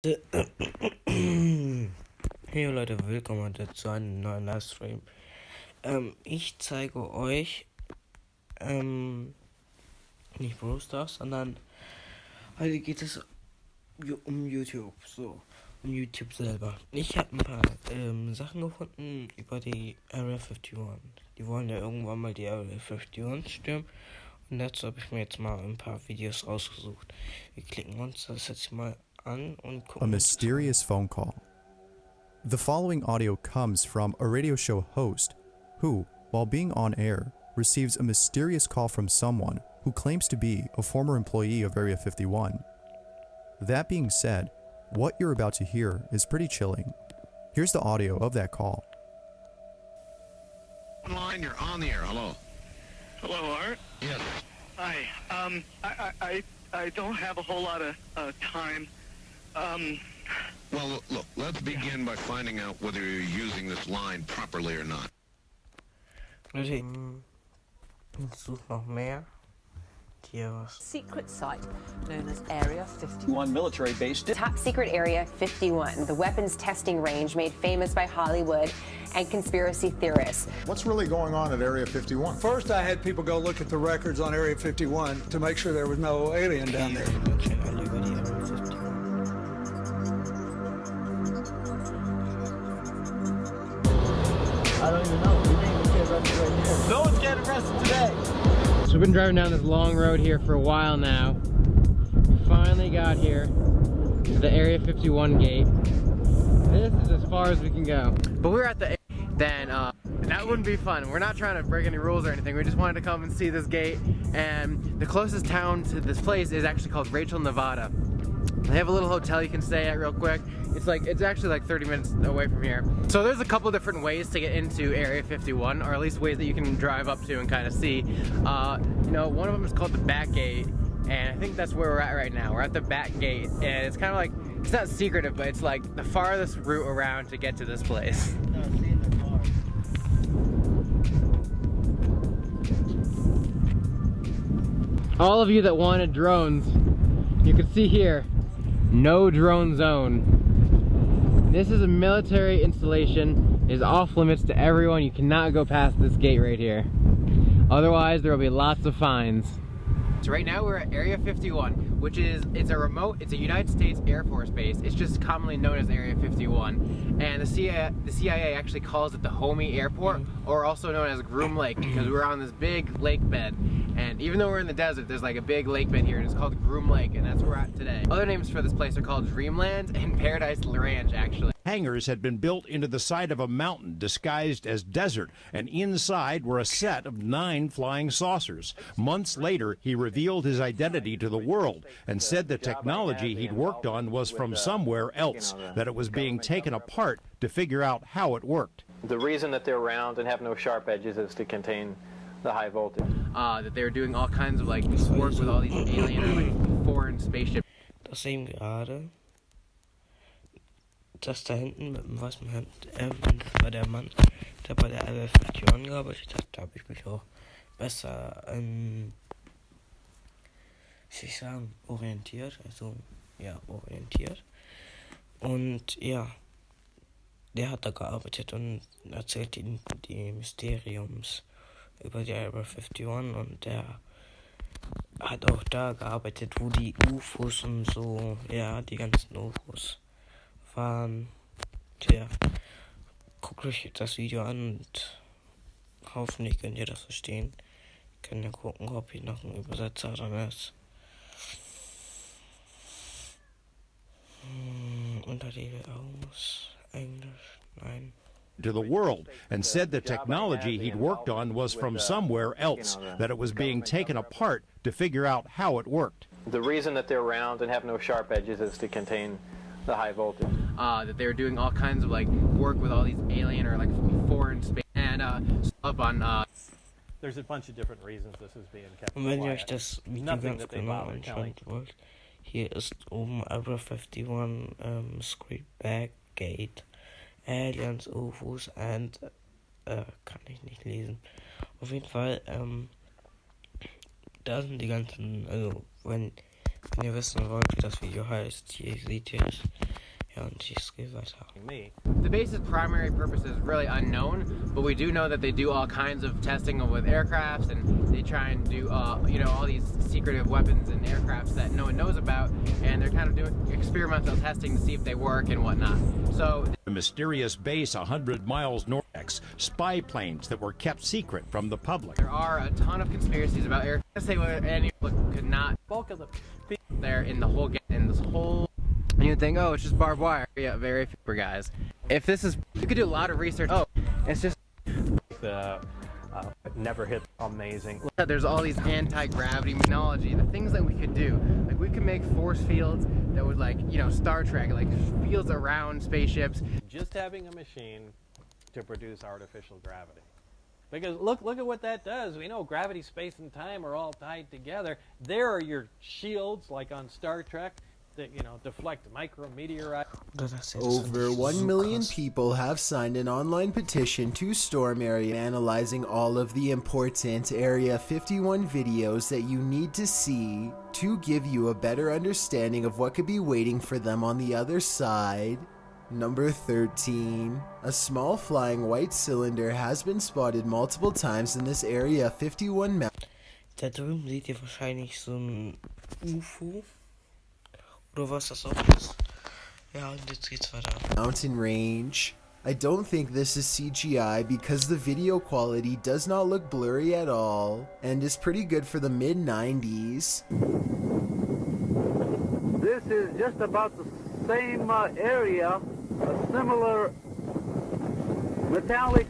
Hey Leute, willkommen heute zu einem neuen Livestream. Ich zeige euch nicht Brawl Stars, sondern heute geht es um YouTube, um YouTube selber. Ich habe ein paar Sachen gefunden über die Area 51. Die wollen ja irgendwann mal die Area 51 stürmen. Und dazu habe ich mir jetzt mal ein paar Videos rausgesucht. Wir klicken uns das jetzt mal an und gucken. A mysterious phone call. The following audio comes from a radio show host who, while being on air, receives a mysterious call from someone who claims to be a former employee of Area 51. That being said, what you're about to hear is pretty chilling. Here's the audio of that call. Online, you're on the air. Hello. Hello, Art. Yes. Hi. I don't have a whole lot of time. Well, look, let's begin by finding out whether you're using this line properly or not. Leute, ich suche noch mehr. Hier was. Secret site known as Area 51. Military base. Top secret Area 51, the weapons testing range made famous by Hollywood and conspiracy theorists. What's really going on at Area 51? First, I had people go look at the records on Area 51 to make sure there was no alien down there. I don't even know. We didn't even get arrested right here. No one's getting arrested today. So we've been driving down this long road here for a while now. We finally got here to the Area 51 gate. This is as far as we can go. But we're at the then that wouldn't be fun. We're not trying to break any rules or anything. We just wanted to come and see this gate. And the closest town to this place is actually called Rachel, Nevada. They have a little hotel you can stay at real quick. It's actually like 30 minutes away from here. So there's a couple different ways to get into Area 51, or at least ways that you can drive up to and kind of see. You know, one of them is called the back gate, and I think that's where we're at right now. We're at the back gate, and it's kind of like, it's not secretive, but it's like the farthest route around to get to this place. All of you that wanted drones, you can see here, no drone zone. This is a military installation. It is off limits to everyone. You cannot go past this gate right here. Otherwise, there will be lots of fines. So right now we're at Area 51, which is, it's a United States Air Force base. It's just commonly known as Area 51. And the CIA actually calls it the Homey Airport, or also known as Groom Lake, because we're on this big lake bed. And even though we're in the desert, there's like a big lake bed here, and it's called Groom Lake, and that's where we're at today. Other names for this place are called Dreamland and Paradise Ranch, actually. Hangars had been built into the side of a mountain disguised as desert, and inside were a set of 9 flying saucers. Months later, he revealed his identity to the world and said the technology he'd worked on was from somewhere else, that it was being taken apart to figure out how it worked. The reason that they're round and have no sharp edges is to contain the high voltage. That they were doing all kinds of like work with all these alien or like foreign spaceships. Das sehen wir gerade. Das da hinten mit dem weißen Hemd, das war der Mann, der bei der Area 51 gearbeitet hat. Da habe ich mich auch besser, wie soll ich sagen, orientiert. Also, ja, orientiert. Und ja, der hat da gearbeitet und erzählt ihnen die Mysteriums über die Area 51, und der hat auch da gearbeitet, wo die UFOs und so, ja, die ganzen UFOs waren. Tja, guckt euch das Video an und hoffentlich könnt ihr das verstehen. Könnt ihr gucken, ob hier noch ein Übersetzer dran ist. Untertitel aus Englisch, nein. To the world, and said the technology he'd worked on was from somewhere else, that it was being taken apart to figure out how it worked. The reason that they're round and have no sharp edges is to contain the high voltage. That they were doing all kinds of like work with all these alien or like foreign space, and up on There's a bunch of different reasons this is being kept Und wenn ihr quiet. euch das Video ganz genau anschauen wollt, hier ist oben Area 51 Secret Back Gate, Aliens, UFOs and kann ich nicht lesen. Auf jeden Fall, da sind die ganzen, also wenn ihr wissen wollt, wie das Video heißt, hier seht ihr es. Ja, und ich gehe weiter. Me. The base's primary purpose is really unknown, but we do know that they do all kinds of testing with aircrafts, and they try and do, you know, all these secretive weapons and aircrafts that no one knows about, and they're kind of doing experimental testing to see if they work and whatnot. So a mysterious base 100 miles north, spy planes that were kept secret from the public. there are a ton of conspiracies about air. I say what any could not bulk of the people there in the whole and you'd think, oh, it's just barbed wire. Yeah, very few guys. If this is, you could do a lot of research. Oh, it's just The never hit amazing. there's all these anti-gravity technology, the things that we could do. Like we could make force fields that would, like, you know, Star Trek, like fields around spaceships. Just having a machine to produce artificial gravity. Because look at what that does. We know gravity, space, and time are all tied together. There are your shields, like on Star Trek, that, you know, deflect micrometeorites. Over 1 million people have signed an online petition to Storm Area, analyzing all of the important Area 51 videos that you need to see to give you a better understanding of what could be waiting for them on the other side. Number 13. A small flying white cylinder has been spotted multiple times in this Area 51 map. Da drüben seht ihr wahrscheinlich so ein UFO. Oder was das auch ist. Ja, und jetzt geht's weiter. Mountain range. I don't think this is CGI because the video quality does not look blurry at all and is pretty good for the mid-90s. This is just about the same area, a similar metallic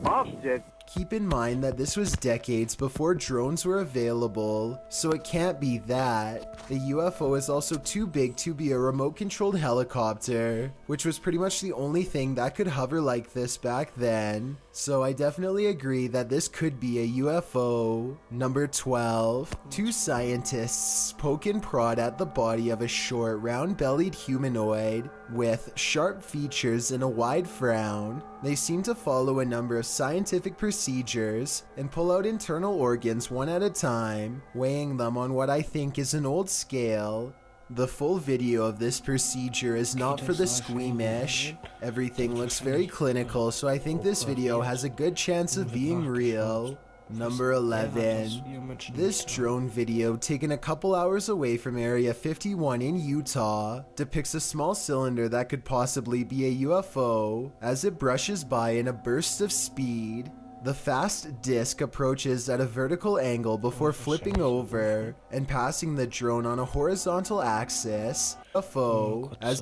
object. Keep in mind that this was decades before drones were available, so it can't be that. The UFO is also too big to be a remote-controlled helicopter, which was pretty much the only thing that could hover like this back then. So I definitely agree that this could be a UFO. Number 12. Two scientists poke and prod at the body of a short, round-bellied humanoid with sharp features and a wide frown. They seem to follow a number of scientific procedures and pull out internal organs one at a time, weighing them on what I think is an old scale. The full video of this procedure is not for the squeamish. Everything looks very clinical, so I think this video has a good chance of being real. Number 11. This drone video, taken a couple hours away from Area 51 in Utah, depicts a small cylinder that could possibly be a UFO as it brushes by in a burst of speed. The fast disc approaches at a vertical angle before flipping over and passing the drone on a horizontal axis. UFO as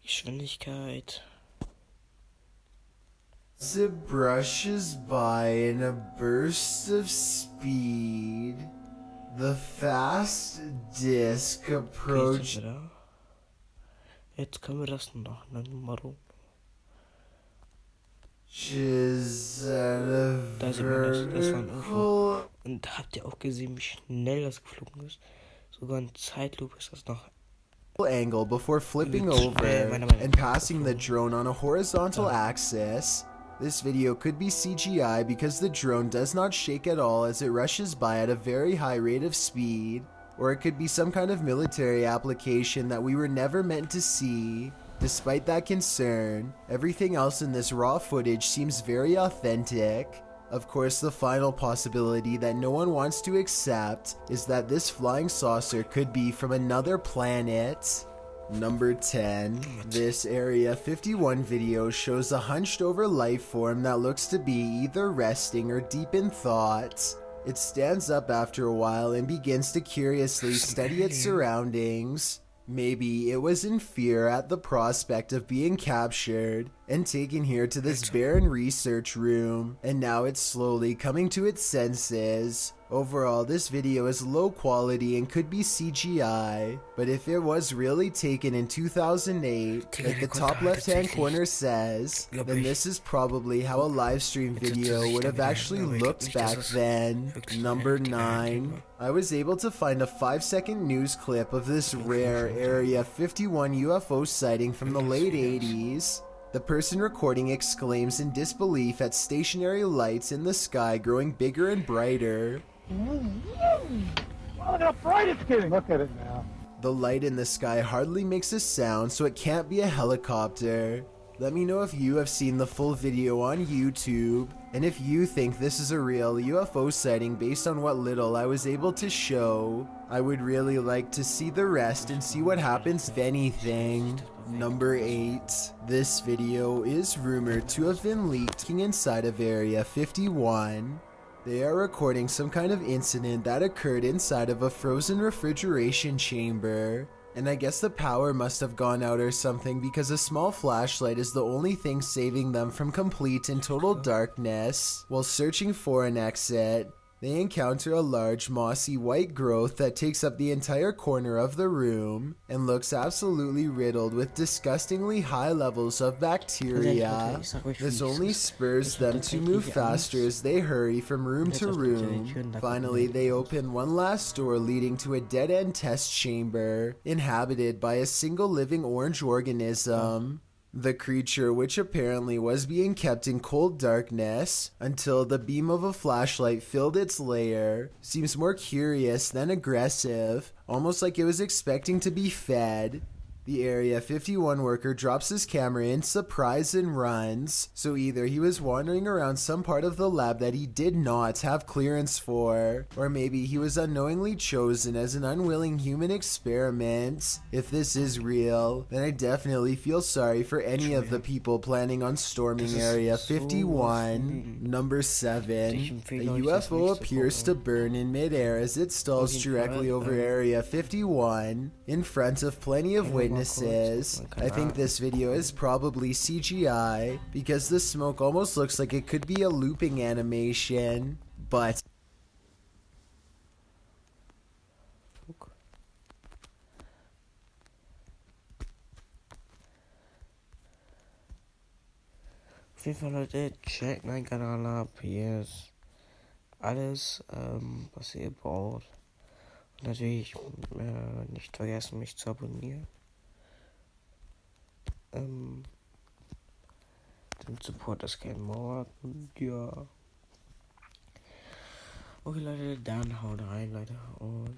Geschwindigkeit. It brushes by in a burst of speed. The fast disc approaches. Jetzt können wir das noch eine Nummer. Da sieht man das war ein UFO. Und habt ihr auch gesehen, wie schnell das geflogen ist? Sogar in Zeitlupe ist das noch. Angle before flipping over and passing the drone on a horizontal axis. This video could be CGI because the drone does not shake at all as it rushes by at a very high rate of speed, or it could be some kind of military application that we were never meant to see. Despite that concern, everything else in this raw footage seems very authentic. Of course, the final possibility that no one wants to accept is that this flying saucer could be from another planet. Number 10. This Area 51 video shows a hunched over life form that looks to be either resting or deep in thought. It stands up after a while and begins to curiously study its surroundings. Maybe it was in fear at the prospect of being captured and taken here to this barren research room, and now it's slowly coming to its senses. Overall, this video is low quality and could be CGI, but if it was really taken in 2008, like the top left-hand corner says, then this is probably how a live stream video would have actually looked back then. Number 9. I was able to find a 5-second news clip of this rare Area 51 UFO sighting from the late 80s. The person recording exclaims in disbelief at stationary lights in the sky growing bigger and brighter. Look how bright it's getting. Look at it now. The light in the sky hardly makes a sound, so it can't be a helicopter. Let me know if you have seen the full video on YouTube, and if you think this is a real UFO sighting based on what little I was able to show. I would really like to see the rest and see what happens if anything. Number 8. This video is rumored to have been leaked inside of Area 51. They are recording some kind of incident that occurred inside of a frozen refrigeration chamber. And I guess the power must have gone out or something, because a small flashlight is the only thing saving them from complete and total darkness. While searching for an exit, they encounter a large mossy white growth that takes up the entire corner of the room and looks absolutely riddled with disgustingly high levels of bacteria. This only spurs them to move faster as they hurry from room to room. Finally, they open one last door leading to a dead-end test chamber inhabited by a single living orange organism. The creature, which apparently was being kept in cold darkness until the beam of a flashlight filled its lair, seems more curious than aggressive, almost like it was expecting to be fed. The Area 51 worker drops his camera in surprise and runs, so either he was wandering around some part of the lab that he did not have clearance for, or maybe he was unknowingly chosen as an unwilling human experiment. If this is real, then I definitely feel sorry for any of the people planning on storming Area 51. Number 7. A UFO appears to burn in midair as it stalls directly over Area 51, in front of plenty of witnesses. I think this video is probably CGI because the smoke almost looks like it could be a looping animation, but auf jeden Fall, Leute, checkt meinen Kanal ab. Hier ist alles, was ihr braucht. Und natürlich nicht vergessen, mich zu abonnieren. Den Support ist kein Mord. Und ja. Okay, Leute, dann haut rein, Leute. Und